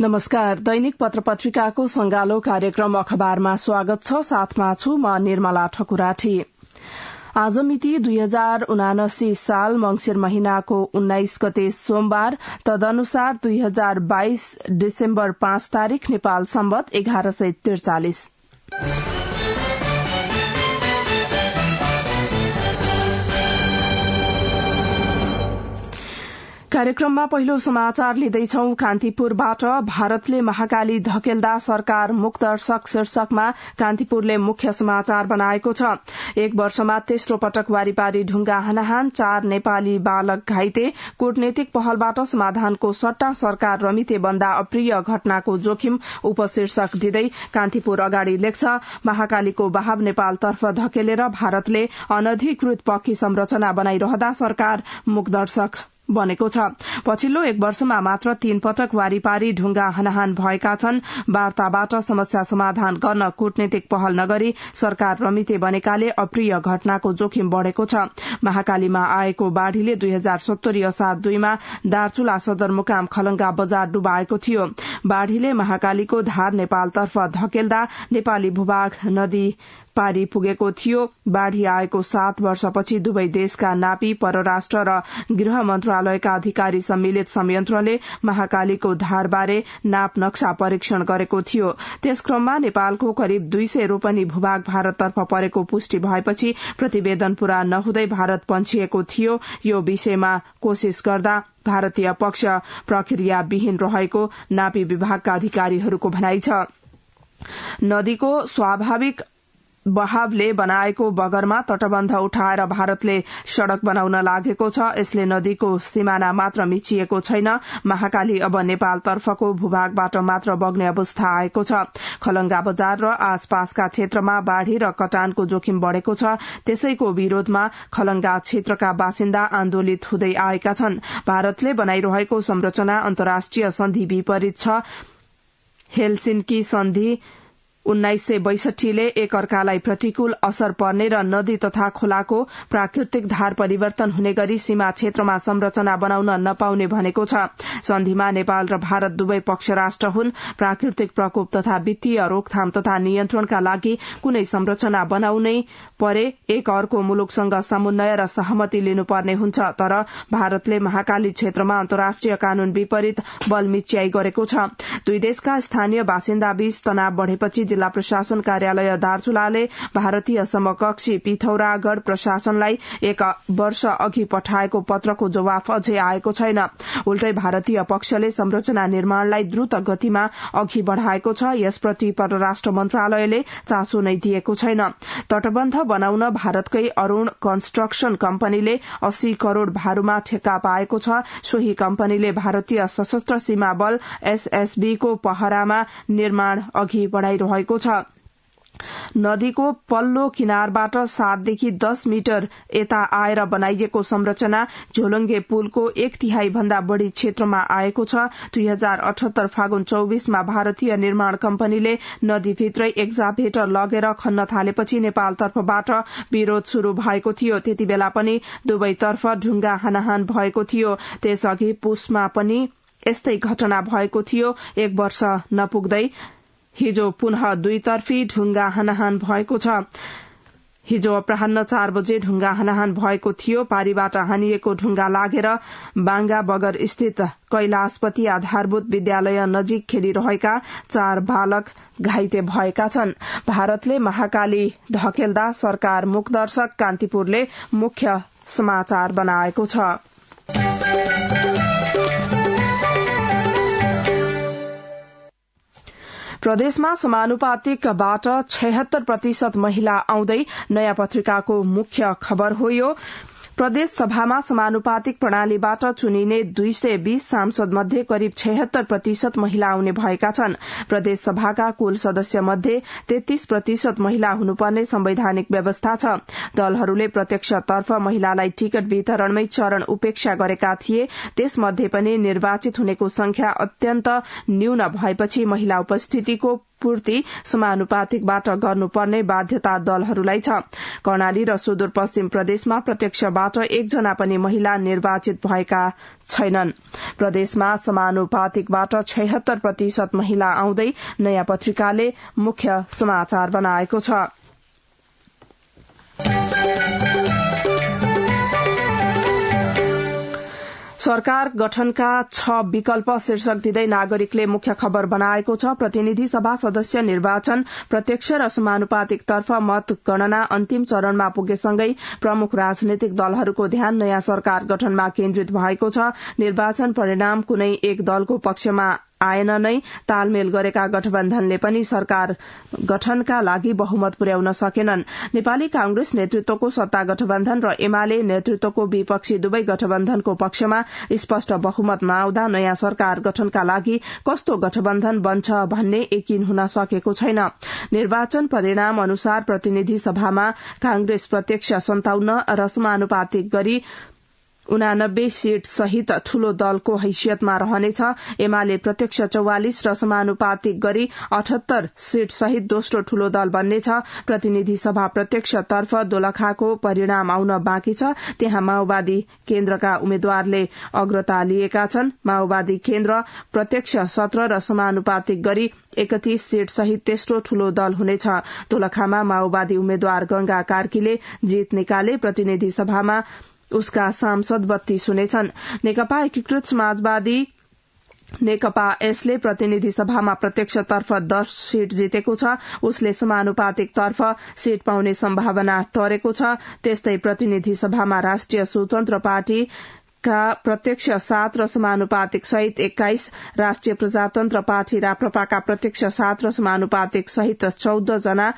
नमस्कार। दैनिक पत्रपत्रिकाको संगालो कार्यक्रम अखबारमा स्वागत छ। साथमा छु म निर्मला ठकुराठी। आज मिति 2079 साल मंगिर महिनाको 19 गते सोमबार, तदनुसार 2022 डिसेम्बर 5 तारिक, नेपाल सम्वत 1143। कार्यक्रममा पहिलो समाचार लिँदैछौ। कान्तिपुरबाट भारतले महाकाली धकेल्दा सरकार मुखदर्शक शीर्षकमा कान्तिपुरले मुख्य समाचार बनाएको छ। एक वर्षमा तेस्रो पटक वारीपारी ढुंगा हानाहान, 4 नेपाली बालक घाइते, कूटनीतिक पहलबाट समाधानको सट्टा सरकार रमिते बन्दा अप्रिय घटनाको जोखिम उपशीर्षक दिँदै कान्तिपुर अगाडि लेख्छ। महाकालीको बहाव नेपालतर्फ धकेलेर भारतले अनधिकृत पक्की संरचना बनाइरहँदा सरकार मुखदर्शक बनेको छ। पछिल्लो एक वर्षमा मात्र 3 पटक वारीपारी ढुंगा हानाहान भएका छन्। वार्ताबाट समस्या समाधान गर्न कूटनीतिक पहल नगरी सरकार रमिते बनेकाले अप्रिय घटनाको जोखिम बढ़ेको छ। महाकालीमा आएको बाढ़ीले 2070 असार 2 मा दार्चुला सदरमुकाम खलंगा बजार डुबाएको थियो। बाढ़ीले महाकालीको धार नेपालतर्फ धकेल्दा नेपाली भूभाग नदी पारी पुगेको थियो। बाढ़ी आएको 7 वर्षपछि दुवै देशका नापी, परराष्ट्र र गृह मन्त्रालयका अधिकारी सम्मिलित संयन्त्रले महाकालीको धारबारे नाप नक्सा परीक्षण गरेको थियो। त्यस क्रममा नेपालको करिब 200 रोपनी भूभाग भारततर्फ परेको पुष्टि भएपछि प्रतिवेदन पूरा नहुँदै भारत पन्छिएको थियो। यो विषयमा कोशिश गर्दा भारतीय पक्ष प्रक्रियाविहीन रहेको नापी विभागका अधिकारीहरूको भनाइ छ। नदीको स्वाभाविक बहावले बनाएको बगरमा तटबन्ध उठाएर भारतले सड़क बनाउन लागेको छ। यसले नदीको सिमाना मात्र मिचिएको छैन, महाकाली अब नेपालतर्फको भूभागबाट मात्र बग्ने अवस्था आएको छ। खलंगा बजार र आसपासका क्षेत्रमा बाढ़ी र कटानको जोखिम बढ़ेको छ। त्यसैको विरोधमा खलंगा क्षेत्रका बासिन्दा आन्दोलित हुँदै आएका छन्। भारतले बनाइरहेको संरचना अन्तर्राष्ट्रिय सन्धि विपरीत छ। हेलसिन्की सन्धि 1962 ले एक अर्कालाई प्रतिकूल असर पर्ने र नदी तथा खोलाको प्राकृतिक धार परिवर्तन हुने गरी सीमा क्षेत्रमा संरचना बनाउन नपाउने भनेको छ। सन्धिमा नेपाल र भारत दुवै पक्ष राष्ट्र हुन्। प्राकृतिक प्रकोप तथा वित्तीय रोकथाम तथा नियन्त्रणका लागि कुनै संरचना बनाउनै परे एक अर्को मुलुकसँग समन्वय र सहमति लिनुपर्ने हुन्छ। तर भारतले महाकाली क्षेत्रमा अन्तर्राष्ट्रिय कानून विपरीत बल मिच्याई गरेको छ। दुई देशका स्थानीय बासिन्दा बीच तनाव बढ़ेपछि जिल्ला प्रशासन कार्यालय दार्चुलाले भारतीय समकक्षी पिथौरागढ़ प्रशासनलाई 1 वर्ष अघि पठाएको पत्रको जवाफ अझै आएको छैन। उल्टै भारतीय पक्षले संरचना निर्माणलाई द्रुत गतिमा अघि बढ़ाएको छ। यसप्रति परराष्ट्र मन्त्रालयले चासो नै दिएको छैन। तटबन्ध बनाउन भारतकै अरूण कन्स्ट्रक्सन कम्पनीले 80 करोड़ भारूमा ठेक्का पाएको छ। सोही कम्पनीले भारतीय सशस्त्र सीमा बल SSB को पहरामा निर्माण अघि बढ़ाइरहेको छ। नदीको पल्लो किनारबाट 7 देखि 10 मिटर यता आएर बनाइएको संरचना झोलुङ्गे पुलको 1/3 भन्दा बढ़ी क्षेत्रमा आएको छ। 2078 फागुन 24 मा भारतीय निर्माण कम्पनीले नदीभित्रै एक्जाभेटर लगेर खन्न थालेपछि नेपालतर्फबाट विरोध शुरू भएको थियो। त्यति बेला पनि दुवैतर्फ ढुंगा हानाहान भएको थियो। त्यसअघि पुसमा पनि यस्तै घटना भएको थियो। 1 वर्ष नपुग्दै हिजो पुनः दुईतर्फी ढुंगा हानाहान भएको छ। हिजो अपराह्न 4 बजे ढुंगा हानाहान भएको थियो। पारीबाट हानिएको ढुंगा लागेर बांगा बगर स्थित कैलाशपति आधारभूत विद्यालय नजिक खेलिरहेका 4 बालक घाइते भएका छन्। भारतले महाकाली धकेल्दा सरकार मुखदर्शक कान्तिपुरले मुख्य समाचार बनाएको छ। प्रदेशमा समानुपातिकबाट 76% महिला आउँदै नयाँ पत्रिकाको मुख्य खबर हो यो। प्रदेश सभामा समानुपातिक प्रणालीबाट चुनिने 220 सांसद मध्ये करिब 76% महिला आउने भएका छन्। प्रदेश सभाका कुल सदस्य मध्ये 33% महिला हुनुपर्ने संवैधानिक व्यवस्था छ। दलहरूले प्रत्यक्षतर्फ महिलालाई टिकट वितरणमै चरण उपेक्षा गरेका थिए। त्यसमध्ये पनि निर्वाचित हुनेको संख्या अत्यन्त न्यून भएपछि महिला उपस्थितिको पूर्ति समानुपातिकबाट गर्नुपर्ने बाध्यता दलहरूलाई छ। कर्णाली र सुदूरपश्चिम प्रदेशमा प्रत्यक्षबाट एकजना पनि महिला निर्वाचित भएका छैनन्। प्रदेशमा समानुपातिकबाट 76% महिला आउँदै नयाँ पत्रिकाले मुख्य समाचार बनाएको छ। सरकार गठनका 6 विकल्प शीर्षक दिँदै नागरिकले मुख्य खबर बनाएको छ। प्रतिनिधि सभा सदस्य निर्वाचन प्रत्यक्ष र समानुपातिक तर्फ मत गणना अन्तिम चरणमा पुगेसँगै प्रमुख राजनैतिक दलहरूको ध्यान नयाँ सरकार गठनमा केन्द्रित भएको छ। निर्वाचन परिणाम कुनै एक दलको पक्षमा आएन नै तालमेल गरेका गठबन्धनले पनि सरकार गठनका लागि बहुमत पुर्याउन सकेनन्। नेपाली कांग्रेस नेतृत्वको सत्ता गठबन्धन र एमाले नेतृत्वको विपक्षी दुवै गठबन्धनको पक्षमा स्पष्ट बहुमत नआउँदा नयाँ सरकार गठनका लागि कस्तो गठबन्धन बन्छ भन्ने यकिन हुन सकेको छैन। निर्वाचन परिणाम अनुसार प्रतिनिधि सभामा कांग्रेस प्रत्यक्ष 57 र समानुपातिक गरी 89 सीट सहित ठूलो दलको हैसियतमा रहनेछ। एमाले प्रत्यक्ष 44 र समानुपातिक गरी 78 सीट सहित दोस्रो ठूलो दल बन्नेछ। प्रतिनिधि सभा प्रत्यक्ष तर्फ दोलखाको परिणाम आउन बाँकी छ। त्यहाँ माओवादी केन्द्रका उम्मेद्वारले अग्रता लिएका छन्। माओवादी केन्द्र प्रत्यक्ष 17 र समानुपातिक गरी 31 सीट सहित तेस्रो ठूलो दल हुनेछ। दोलखामा माओवादी उम्मेद्वार गंगा कार्कीले जीत निकाले। प्रतिनिधि सभामा उसका सांसद 32 हुनेछन्। नेकपा एकीकृत समाजवादी नेकपा यसले प्रतिनिधि सभामा प्रत्यक्ष तर्फ 10 सीट जितेको छ। उसले समानुपातिक तर्फ सीट पाउने सम्भावना टरेको छ। त्यस्तै प्रतिनिधि सभामा राष्ट्रिय स्वतन्त्र पार्टी का प्रत्यक्ष 7 र समानुपातिक सहित 21, राष्ट्रिय प्रजातन्त्र पार्टी राप्रपाका प्रत्यक्ष 7 र समानुपातिक सहित 14 जना,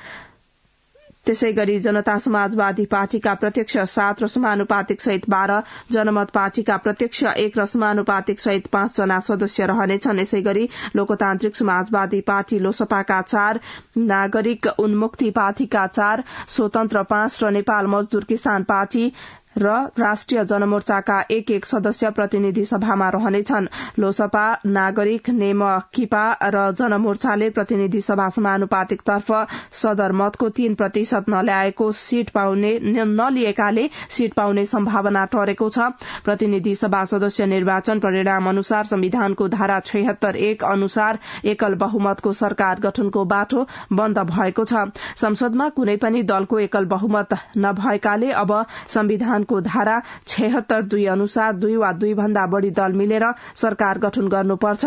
त्यसै गरी जनता समाजवादी पार्टीका प्रत्यक्ष 7 र समानुपातिक सहित 12, जनमत पार्टीका प्रत्यक्ष 1 र समानुपातिक सहित 5 जना सदस्य रहनेछन्। यसै गरी लोकतान्त्रिक समाजवादी पार्टी लोसपाका 4, नागरिक उन्मुक्ति पार्टीका 4, स्वतन्त्र 5 र नेपाल मजदूर किसान पार्टी र राष्ट्रिय जनमोर्चाका 1 सदस्य प्रतिनिधि सभामा रहनेछन्। लोसपा, नागरिक, नेमकिपा र जनमोर्चाले प्रतिनिधि सभा समानुपातिक तर्फ सदरमतको 3% नल्याएको नलिएकाले सीट पाउने सम्भावना टरेको छ। प्रतिनिधि सभा सदस्य निर्वाचन परिणाम अनुसार संविधानको धारा 76(1) अनुसार एकल बहुमतको सरकार गठनको बाटो बन्द भएको छ। संसदमा कुनै पनि दलको एकल बहुमत नभएकाले अब संविधान को धारा 76(2) अनुसार 2 वा 2 भन्दा बढ़ी दल मिलेर सरकार गठन गर्नुपर्छ।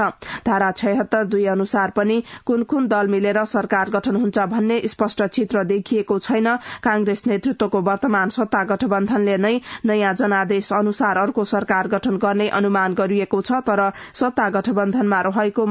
धारा 76(2) अनुसार पनि कुन कुन दल मिलेर सरकार गठन हुन्छ भन्ने स्पष्ट चित्र देखिएको छैन। कांग्रेस नेतृत्वको वर्तमान सत्ता गठबन्धनले नै नयाँ जनादेश अनुसार अर्को सरकार गठन गर्ने अनुमान गरिएको छ। तर सत्ता गठबन्धनमा रहेको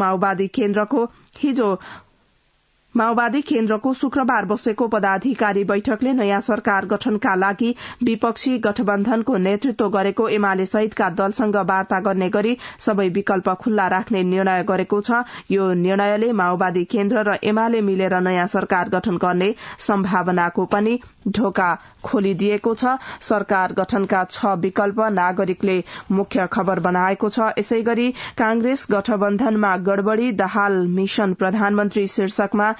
माओवादी केन्द्रको शुक्रबार बसेको पदाधिकारी बैठकले नयाँ सरकार गठनका लागि विपक्षी गठबन्धनको नेतृत्व गरेको एमाले सहितका दलसँग वार्ता गर्ने गरी सबै विकल्प खुल्ला राख्ने निर्णय गरेको छ। यो निर्णयले माओवादी केन्द्र र एमाले मिलेर नयाँ सरकार गठन गर्ने सम्भावनाको पनि ढोका खोलिदिएको छ। सरकार गठनका 6 विकल्प नागरिकले मुख्य खबर बनाएको छ। यसै गरी कांग्रेस गठबन्धनमा गड़बड़ी, दाहाल मिशन प्रधानमन्त्री शीर्षकमा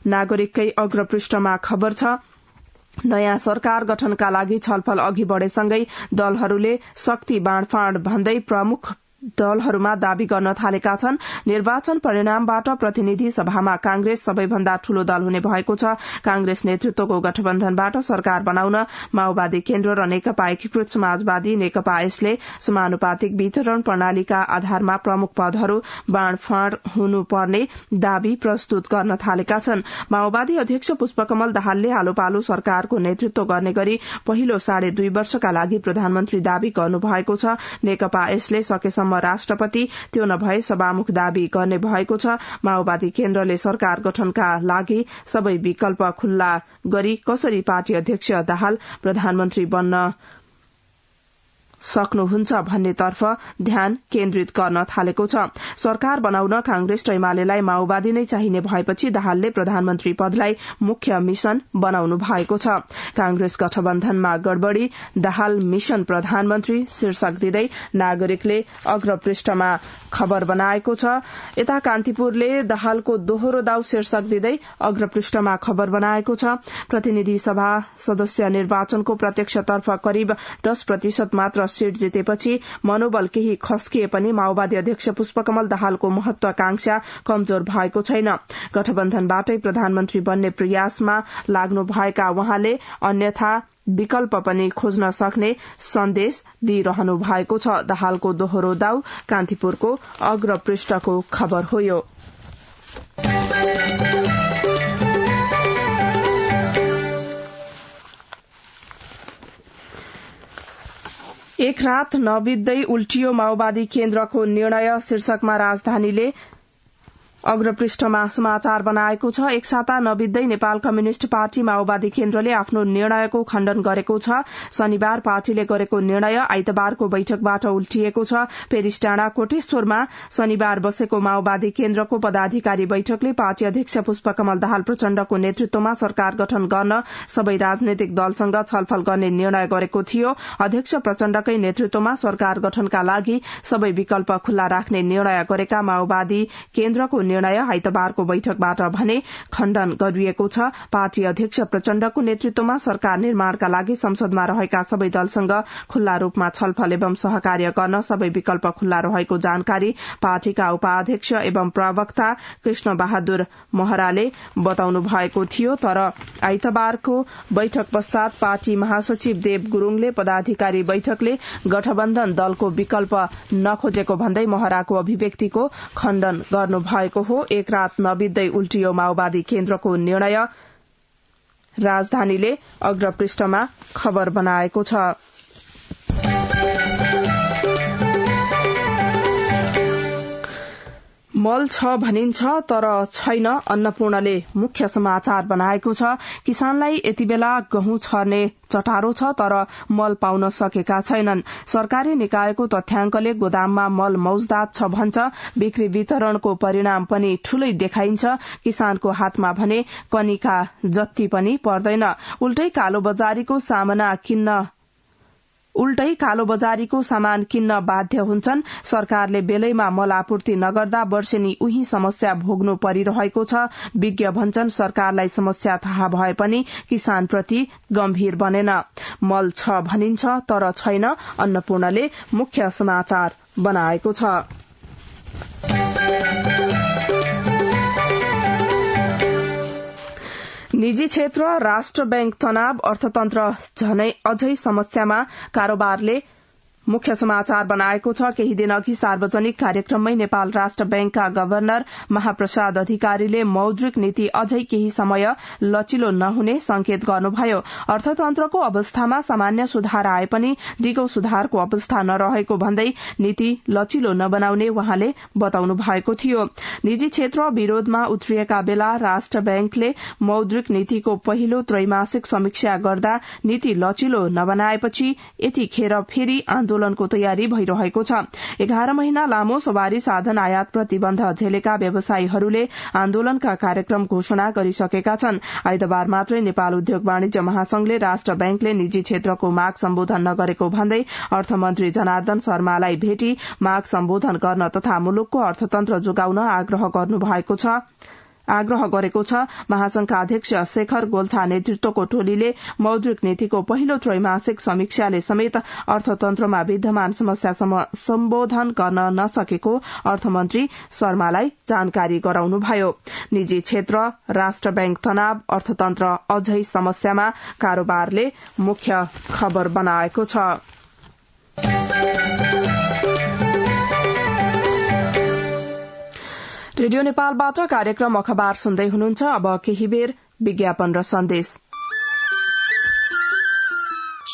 नागरिककै अग्रपृष्ठमा खबर छ। नयाँ सरकार गठनका लागि छलफल अघि बढ़ेसँगै दलहरूले शक्ति बाँडफाँड भन्दै प्रमुख दलहरूमा दावी गर्न थालेका छन्। निर्वाचन परिणामबाट प्रतिनिधि सभामा कांग्रेस सबैभन्दा ठूलो दल हुने भएको छ। कांग्रेस नेतृत्वको गठबन्धनबाट सरकार बनाउन माओवादी केन्द्र र नेकपा एकीकृत समाजवादी नेकपा यसले समानुपातिक वितरण प्रणालीका आधारमा प्रमुख पदहरू बाँडफाँड हुनुपर्ने दावी प्रस्तुत गर्न थालेका छन्। माओवादी अध्यक्ष पुष्पकमल दाहालले हालोपालो सरकारको नेतृत्व गर्ने गरी पहिलो 2.5 वर्षका लागि प्रधानमन्त्री दावी गर्नुभएको छ। नेकपा यसले सकेसम्म राष्ट्रपति, त्यो नभए सभामुख दावी गर्ने भएको छ। माओवादी केन्द्रले सरकार गठनका लागि सबै विकल्प खुल्ला गरी कसरी पार्टी अध्यक्ष दाहाल प्रधानमन्त्री बन्न सक्नुहुन्छ भन्नेतर्फ ध्यान केन्द्रित गर्न थालेको छ। सरकार बनाउन कांग्रेस र एमालेलाई माओवादी नै चाहिने भएपछि दाहालले प्रधानमन्त्री पदलाई मुख्य मिशन बनाउनु भएको छ। कांग्रेस गठबन्धनमा गड़बड़ी, दाहाल मिशन प्रधानमन्त्री शीर्षक दिँदै नागरिकले अग्रपृष्ठमा खबर बनाएको छ। यता कान्तिपुरले दाहालको दोहोरो दाउ शीर्षक दिँदै अग्रपृष्ठमा खबर बनाएको छ। प्रतिनिधि सभा सदस्य निर्वाचनको प्रत्यक्षतर्फ करिब 10% मात्र सीट जितेपछि मनोबल केही खस्किए पनि माओवादी अध्यक्ष पुष्पकमल दाहालको महत्वाकांक्षा कमजोर भएको छैन। गठबन्धनबाटै प्रधानमन्त्री बन्ने प्रयासमा लाग्नु भएका उहाँले अन्यथा विकल्प पनि खोज्न सक्ने सन्देश दिइरहनु भएको छ। दाहालको दोहोरो दाउ कान्तिपुरको अग्रपृष्ठको खबर हो यो। एक रात नबित्दै उल्टियो माओवादी केन्द्रको निर्णय शीर्षकमा राजधानीले अग्रपृष्ठमा समाचार बनाएको छ। एक साता नबित्दै नेपाल कम्युनिष्ट पार्टी माओवादी केन्द्रले आफ्नो निर्णयको खण्डन गरेको छ। शनिबार पार्टीले गरेको निर्णय आइतबारको बैठकबाट उल्टिएको छ। पेरिसडाँडा कोटेश्वरमा शनिबार बसेको माओवादी केन्द्रको पदाधिकारी बैठकले पार्टी अध्यक्ष पुष्पकमल दाहाल प्रचण्डको नेतृत्वमा सरकार गठन गर्न सबै राजनैतिक दलसँग छलफल गर्ने निर्णय गरेको थियो। अध्यक्ष प्रचण्डकै नेतृत्वमा सरकार गठनका लागि सबै विकल्प खुल्ला राख्ने निर्णय गरेका माओवादी केन्द्रको निर्णय आइतबारको बैठकबाट भने खण्डन गरिएको छ। पार्टी अध्यक्ष प्रचण्डको नेतृत्वमा सरकार निर्माणका लागि संसदमा रहेका सबै दलसँग खुल्ला रूपमा छलफल एवं सहकार्य गर्न सबै विकल्प खुल्ला रहेको जानकारी पार्टीका उपाध्यक्ष एवं प्रवक्ता कृष्ण बहादुर महराले बताउनु भएको थियो। तर आइतबारको बैठक पश्चात पार्टी महासचिव देव गुरूङले पदाधिकारी बैठकले गठबन्धन दलको विकल्प नखोजेको भन्दै महराको अभिव्यक्तिको खण्डन गर्नु भएको हो। एक रात नबित्दै उल्टियो माओवादी केन्द्रको निर्णय राजधानीले अग्रपृष्ठमा खबर बनाएको छ। मल छ भनिन्छ तर छैन, अन्नपूर्णले मुख्य समाचार बनाएको छ। किसानलाई यति बेला गहुँ छर्ने चटारो छ तर मल पाउन सकेका छैनन्। सरकारी निकायको तथ्याङ्कले गोदाममा मल मौजदात छ भन्छ। बिक्री वितरणको परिणाम पनि ठूलै देखाइन्छ। किसानको हातमा भने कनिका जति पनि पर्दैन। उल्टै कालोबजारीको सामान किन्न बाध्य हुन्छन्। सरकारले बेलैमा मल आपूर्ति नगर्दा वर्षेनी उही समस्या भोग्नु परिरहेको छ। विज्ञ भन्छन् सरकारलाई समस्या थाहा भए पनि किसानप्रति गम्भीर बनेन। मल छ भनिन्छ तर छैन, अन्नपूर्णले मुख्य समाचार बनाएको छ। निजी क्षेत्र, राष्ट्र बैंक तनाव, अर्थतन्त्र अझै समस्यामा, कारोबारले मुख्य समाचार बनाएको छ। केही दिन अघि सार्वजनिक कार्यक्रममै नेपाल राष्ट्र बैंकका गवर्नर महाप्रसाद अधिकारीले मौद्रिक नीति अझै केही समय लचिलो नहुने संकेत गर्नुभयो। अर्थतन्त्रको अवस्थामा सामान्य सुधार आए पनि दिगो सुधारको अवस्था नरहेको भन्दै नीति लचिलो नबनाउने उहाँले बताउनु भएको थियो। निजी क्षेत्र विरोधमा उत्रिएका बेला राष्ट्र बैंकले मौद्रिक नीतिको पहिलो त्रैमासिक समीक्षा गर्दा नीति लचिलो नबनाएपछि यतिखेर फेरि आन्दोलनको तयारी भइरहेको छ। 11 महिना लामो सवारी साधन आयात प्रतिबन्ध झेलेका व्यवसायीहरूले आन्दोलनका कार्यक्रम घोषणा गरिसकेका छन्। आइतबार मात्रै नेपाल उद्योग वाणिज्य महासंघले राष्ट्र बैंकले निजी क्षेत्रको माग सम्बोधन नगरेको भन्दै अर्थमन्त्री जनार्दन शर्मालाई भेटी माग सम्बोधन गर्न तथा मुलुकको अर्थतन्त्र जोगाउन आग्रह गरेको छ। महासंघका अध्यक्ष शेखर गोल्छा नेतृत्वको टोलीले मौद्रिक नीतिको पहिलो त्रैमासिक समीक्षाले समेत अर्थतन्त्रमा विद्यमान समस्या सम्बोधन गर्न नसकेको अर्थमन्त्री शर्मालाई जानकारी गराउनुभयो। निजी क्षेत्र, राष्ट्र बैंक तनाव, अर्थतन्त्र अझै समस्यामा, कारोबारले मुख्य खबर बनाएको छ। रेडियो नेपालबाट कार्यक्रम अखबार सुन्दै हुनुहुन्छ। अब केही बेर विज्ञापन र सन्देश।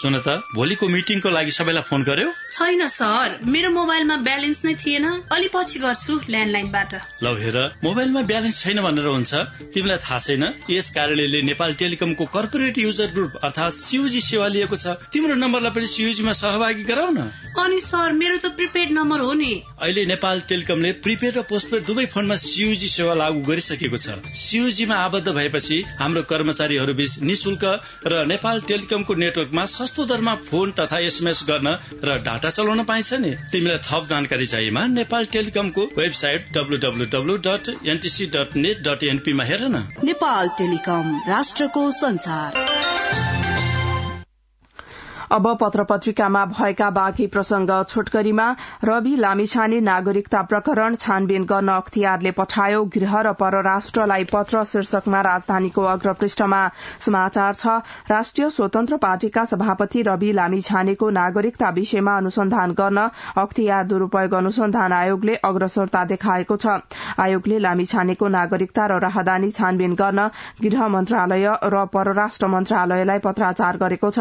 सुन त, भोलिको मिटिङको लागि सबैलाई फोन गर्यो? छैन सर, मेरो मोबाइलमा ब्यालेन्स नै थिएन। अलि पछि गर्छु ल्यान्डलाइनबाट। ल हेर, मोबाइलमा ब्यालेन्स छैन भनेर हुन्छ? तिमीलाई थाहा छैन, यस कार्यालयले नेपाल टेलिकमको कर्पोरेट युजर ग्रुप अर्थात सीयूजी सेवा लिएको छ। तिम्रो नम्बरलाई पनि सीयूजीमा सहभागी गराउ न। अनि सर, मेरो त प्रिपेड नम्बर हो नि। अहिले नेपाल टेलिकमले प्रिपेड र पोस्टपेड दुवै फोनमा सीयूजी सेवा लागू गरिसकेको छ। सीयूजीमा आबद्ध भएपछि हाम्रो कर्मचारीहरू बीच निशुल्क र नेपाल टेलिकमको नेटवर्कमा सस्तो दरमा फोन तथा एसएमएस गर्न र डाटा चलाउन पाइन्छ नि। तिमीलाई थप जानकारी चाहिएमा नेपाल टेलिकमको वेबसाइट www.ntc.net.np मा हेर न। नेपाल टेलिकम, राष्ट्रको संचार। अब पत्र पत्रिकामा भएका बाँकी प्रसंग छोटकरीमा। रवि लामिछाने नागरिकता प्रकरण छानबिन गर्न अख्तियारले पठायो, गृह र परराष्ट्रलाई पत्र शीर्षकमा राजधानीको अग्रपृष्ठमा समाचार छ। राष्ट्रिय स्वतन्त्र पार्टीका सभापति रवि लामिछानेको नागरिकता विषयमा अनुसन्धान गर्न अख्तियार दुरूपयोग अनुसन्धान आयोगले अग्रसरता देखाएको छ। आयोगले लामिछानेको नागरिकता र राहदानी छानबिन गर्न गृह मन्त्रालय र परराष्ट्र मन्त्रालयलाई पत्राचार गरेको छ।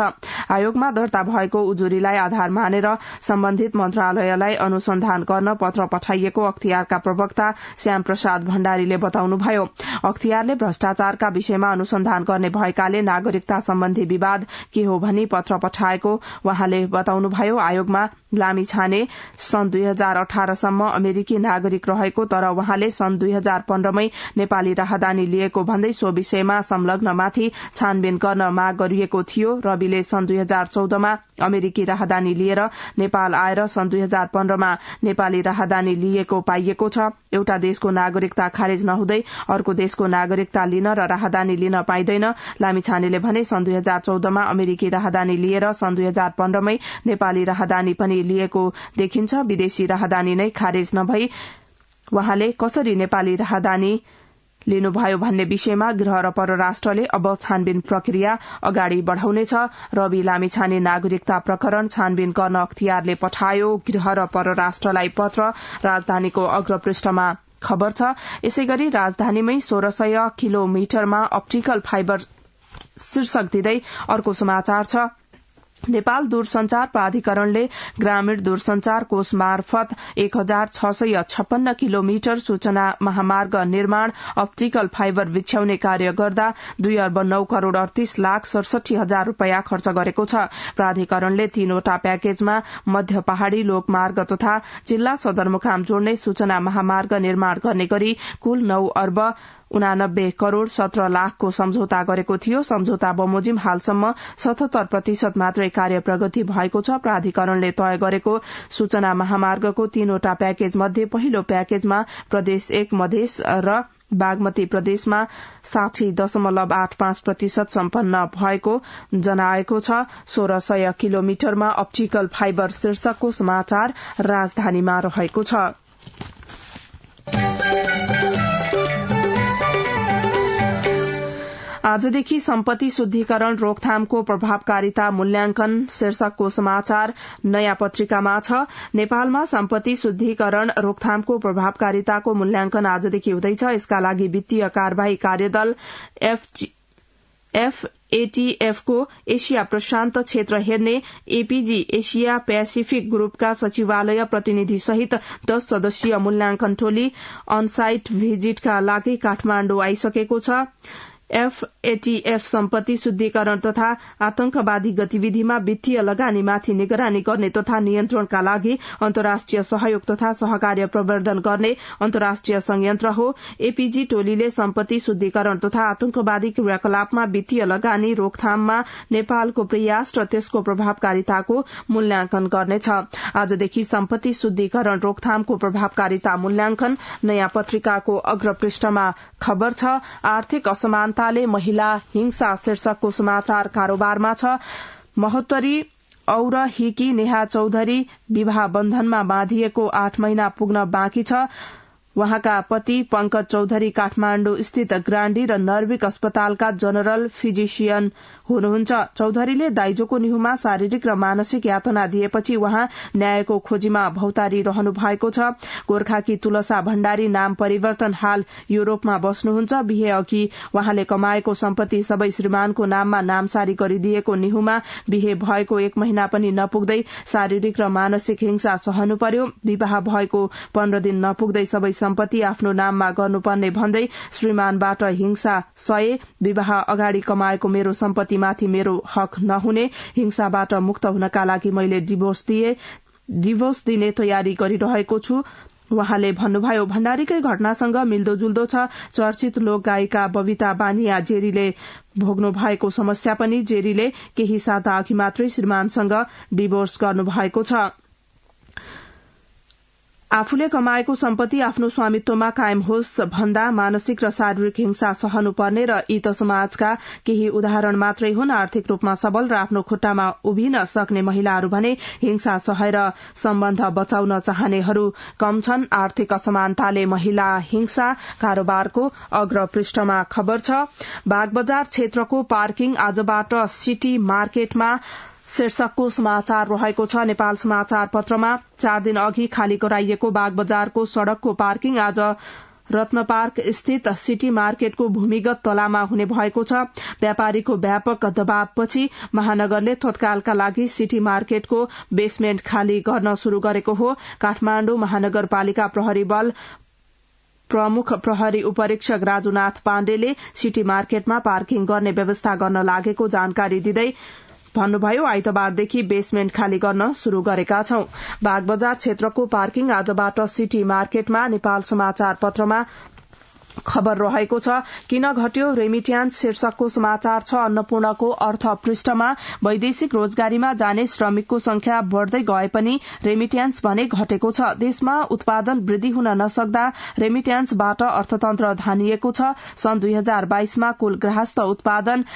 आयोगमा दर्ता भएको उजुरीलाई आधार मानेर सम्बन्धित मन्त्रालयलाई अनुसन्धान गर्न पत्र पठाइएको अख्तियारका प्रवक्ता श्याम प्रसाद भण्डारीले बताउनुभयो। अख्तियारले भ्रष्टाचारका विषयमा अनुसन्धान गर्ने भएकाले नागरिकता सम्बन्धी विवाद के हो भनी पत्र पठाएको उहाँले बताउनुभयो। आयोगमा लामिछाने सन् 2018 सम्म अमेरिकी नागरिक रहेको, तर उहाँले सन् 2015 मै नेपाली राहदानी लिएको भन्दै सो विषयमा संलग्नमाथि छानबिन गर्न माग गरिएको थियो। रविले सन् 2014 मा अमेरिकी राहदानी लिएर नेपाल आएर सन् 2015 मा नेपाली राहदानी लिएको पाइएको छ। एउटा देशको नागरिकता खारेज नहुँदै अर्को देशको नागरिकता लिन र राहदानी लिन पाइँदैन। लामिछानेले भने सन् 2014 मा अमेरिकी राहदानी लिएर सन् 2015 मै नेपाली राहदानी पनि लिएको देखिन्छ। विदेशी राहदानी नै खारेज नभई उहाँले कसरी नेपाली राहदानी लिनुभयो भन्ने विषयमा गृह र परराष्ट्रले अब छानबिन प्रक्रिया अगाडि बढ़ाउनेछ। रवि लामिछाने नागरिकता प्रकरण छानबिन गर्न अख्तियारले पठायो, गृह र परराष्ट्रलाई पत्र, राजधानीको अग्रपृष्ठमा खबर छ। यसैगरी राजधानीमै 1600 किलोमिटरमा अप्टिकल फाइबर शीर्षक दिँदै अर्को समाचार छ। नेपाल दूरसंचार प्राधिकरणले ग्रामीण दूरसंचार कोष मार्फत 1656 किलोमिटर सूचना महामार्ग निर्माण अप्टिकल फाइबर बिछ्याउने कार्य गर्दा 2 अर्ब 9 करोड़ 38 लाख 67 हजार रूपियाँ खर्च गरेको छ। प्राधिकरणले 3वटा प्याकेजमा मध्य पहाड़ी लोकमार्ग तथा जिल्ला सदरमुकाम जोड्ने सूचना महामार्ग निर्माण गर्ने गरी कुल 9 अर्ब 89 करोड़ 17 लाखको सम्झौता गरेको थियो। सम्झौता बमोजिम हालसम्म 77% मात्रै कार्य प्रगति भएको छ। प्राधिकरणले तय गरेको सूचना महामार्गको 3वटा प्याकेज मध्ये पहिलो प्याकेजमा प्रदेश 1 मधेस र बागमती प्रदेशमा 60.85% सम्पन्न भएको जनाएको छ। 1600 किलोमिटरमा अप्टिकल फाइबर शीर्षकको समाचार राजधानीमा रहेको छ। आजदेखि सम्पत्ति शुद्धिकरण रोकथामको प्रभावकारिता मूल्याङ्कन शीर्षकको समाचार नयाँ पत्रिकामा छ। नेपालमा सम्पत्ति शुद्धिकरण रोकथामको प्रभावकारिताको मूल्याङ्कन आजदेखि हुँदैछ। यसका लागि वित्तीय कार्यवाही कार्यदल एफएटीएफको एशिया प्रशान्त क्षेत्र हेर्ने एपीजी एशिया पेसिफिक ग्रुपका सचिवालय प्रतिनिधि सहित 10 सदस्यीय मूल्याङ्कन टोली अनसाइट भिजिटका लागि काठमाण्डु आइसकेको छ। एफएटीएफ सम्पत्ति शुद्धिकरण तथा आतंकवादी गतिविधिमा वित्तीय लगानीमाथि निगरानी गर्ने तथा नियन्त्रणका लागि अन्तर्राष्ट्रिय सहयोग तथा सहकार्य प्रवर्धन गर्ने अन्तर्राष्ट्रिय संयन्त्र हो। एपीजी टोलीले सम्पत्ति शुद्धिकरण तथा आतंकवादी क्रियाकलापमा वित्तीय लगानी रोकथाममा नेपालको प्रयास र त्यसको प्रभावकारिताको मूल्याङ्कन गर्नेछ। आजदेखि सम्पत्ति शुद्धिकरण रोकथामको प्रभावकारिता मूल्याङ्कन नयाँ पत्रिकाको अग्रपृष्ठमा खबर छ। आर्थिक असमानता महिला हिंसा शीर्षकको समाचार कारोबारमा छ। महोत्तरी और हिकी नेहा चौधरी विवाह बन्धनमा बाँधिएको 8 महिना पुग्न बाँकी छ। उहाँका पति पंकज चौधरी काठमाण्डु स्थित ग्रान्डी र नर्विक अस्पतालका जनरल फिजिशियन हुनुहुन्छ। चौधरीले दाइजोको निहुमा शारीरिक र मानसिक यातना दिएपछि उहाँ न्यायको खोजीमा भौतारी रहनु भएको छ। गोर्खाकी तुलसा भण्डारी नाम परिवर्तन हाल युरोपमा बस्नुहुन्छ। बिहे अघि उहाँले कमाएको सम्पत्ति सबै श्रीमानको नाममा नामसारी गरिदिएको निहुमा बिहे भएको 1 महिना पनि नपुग्दै शारीरिक र मानसिक हिंसा सहनु पर्यो। विवाह भएको 15 दिन नपुग्दै सबै सम्पत्ति आफ्नो नाममा गर्नुपर्ने भन्दै श्रीमानबाट हिंसा सहे। विवाह अगाडि कमाएको मेरो सम्पत्ति माथि मेरो हक नहुने, हिंसाबाट मुक्त हुनका लागि मैले डिभोर्स दिने तयारी गरिरहेको छु उहाँले भन्नुभयो। भण्डारीकै घटनासँग मिल्दोजुल्दो छ चर्चित लोक गायिका बबिता बानिया जेरीले भोग्नु भएको समस्या पनि। जेरीले केही साता अघि मात्रै श्रीमानसँग डिभोर्स गर्नुभएको छ। आफूले कमाएको सम्पत्ति आफ्नो स्वामित्वमा कायम होस् भन्दा मानसिक र शारीरिक हिंसा सहनु पर्ने र यी त समाजका केही उदाहरण मात्रै हुन्। आर्थिक रूपमा सबल र आफ्नो खुट्टामा उभिन सक्ने महिलाहरू भने हिंसा सहेर सम्बन्ध बचाउन चाहनेहरू कम छन्। आर्थिक असमानताले महिला हिंसा कारोबारको अग्रपृष्ठमा खबर छ। बागबजार क्षेत्रको पार्किङ आजबाट सिटी मार्केटमा शीर्षकको समाचार रहेको छ। नेपाल समाचार पत्रमा 4 दिन अघि खाली गराइएको बागबजारको सड़कको पार्किङ आज रत्न पार्क स्थित सिटी मार्केटको भूमिगत तलामा हुने भएको छ। व्यापारीको व्यापक दबावपछि महानगरले तत्कालका लागि सिटी मार्केटको बेसमेन्ट खाली गर्न शुरू गरेको हो। काठमाण्डु महानगरपालिका प्रहरी बल प्रमुख प्रहरी उपरीक्षक राजुनाथ पाण्डेले सिटी मार्केटमा पार्किङ गर्ने व्यवस्था गर्न लागेको जानकारी दिँदै भन्नुभयो। आइतबारदेखि बेसमेन्ट खाली गर्न शुरू गरेका छौं। बागबजार क्षेत्रको पार्किङ आजबाट सिटी मार्केटमा नेपाल समाचार पत्रमा खबर रहेको छ। किन घट्यो रेमिट्यान्स शीर्षकको समाचार छ। अन्नपूर्णको अर्थ पृष्ठमा वैदेशिक रोजगारीमा जाने श्रमिकको संख्या बढ़दै गए पनि रेमिट्यान्स भने घटेको छ। देशमा उत्पादन वृद्धि हुन नसक्दा रेमिट्यान्सबाट अर्थतन्त्र धानिएको छ। सन् 2022 मा कुल गृहस्थ उत्पादन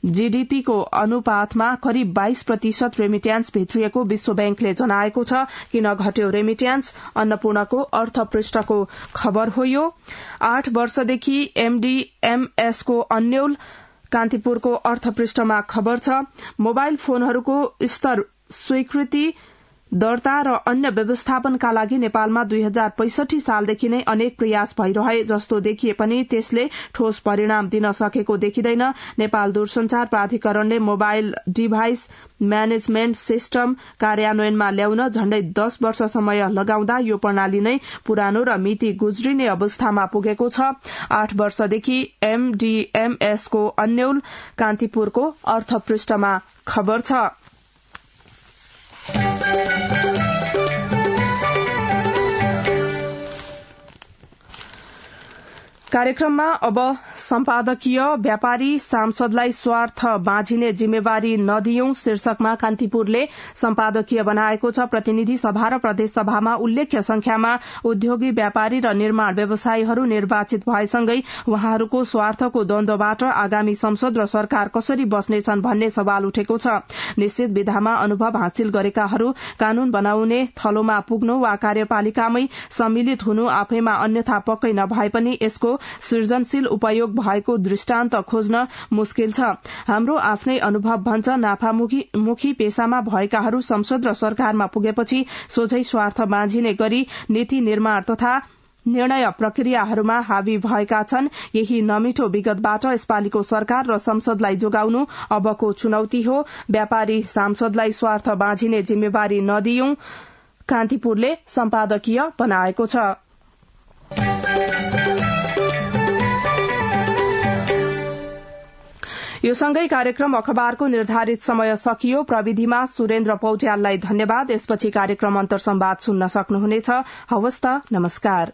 जीडीपी को अनुपातमा करिब 22% रेमिट्यान्स भित्रिएको विश्व बैंकले जनाएको छ। किन घट्यो रेमिट्यान्स अन्नपूर्णको अर्थ पृष्ठको खबर हो यो। 8 वर्षदेखि एमडीएमएस को अन्यल कान्तिपुरको अर्थ पृष्ठमा खबर छ। मोबाइल फोनहरूको स्तर स्वीकृति दर्ता र अन्य व्यवस्थापनका लागि नेपालमा 2065 सालदेखि नै अनेक प्रयास भइरहे जस्तो देखिए पनि त्यसले ठोस परिणाम दिन सकेको देखिँदैन। नेपाल दूरसंचार प्राधिकरणले मोबाइल डिभाइस म्यानेजमेन्ट सिस्टम कार्यान्वयनमा ल्याउन झण्डै 10 वर्ष समय लगाउँदा यो प्रणाली नै पुरानो र मिति गुज्रिने अवस्थामा पुगेको छ। 8 वर्षदेखि एमडीएमएस को अन्यल कान्तिपुरको अर्थ पृष्ठमा खबर छ। कार्यक्रममा अब सम्पादकीय व्यापारी सांसदलाई स्वार्थ बाँझिने जिम्मेवारी नदियौं शीर्षकमा कान्तिपुरले सम्पादकीय बनाएको छ। प्रतिनिधि सभा र प्रदेश सभामा उल्लेख्य संख्यामा उद्योगी व्यापारी र निर्माण व्यवसायीहरू निर्वाचित भएसँगै उहाँहरूको स्वार्थको द्वन्द्वबाट आगामी संसद र सरकार कसरी बस्नेछन् भन्ने सवाल उठेको छ। निश्चित विधामा अनुभव हासिल गरेकाहरू कानून बनाउने थलोमा पुग्नु वा कार्यपालिकामै सम्मिलित हुनु आफैमा अन्यथा पक्कै नभए पनि यसको सृजनशील उपयोग भएको दृष्टान्त खोज्न मुस्किल छ। हाम्रो आफ्नै अनुभव भन्छ नाफामुखी पेशामा भएकाहरू संसद र सरकारमा पुगेपछि सोझै स्वार्थ बाँझिने गरी नीति निर्माण तथा निर्णय प्रक्रियाहरूमा हावी भएका छन्। यही नमिठो विगतबाट यसपालिको सरकार र संसदलाई जोगाउनु अबको चुनौती हो। व्यापारी सांसदलाई स्वार्थ बाँझिने जिम्मेवारी नदियौं कान्तिपुरले सम्पादकीय बनाएको छ। यो सँगै कार्यक्रम अखबारको निर्धारित समय सकियो। प्रविधिमा सुरेन्द्र पौड्याललाई धन्यवाद। यसपछि कार्यक्रम अन्तर्संवाद सुन्न सक्नुहुनेछ। हवस् त, नमस्कार।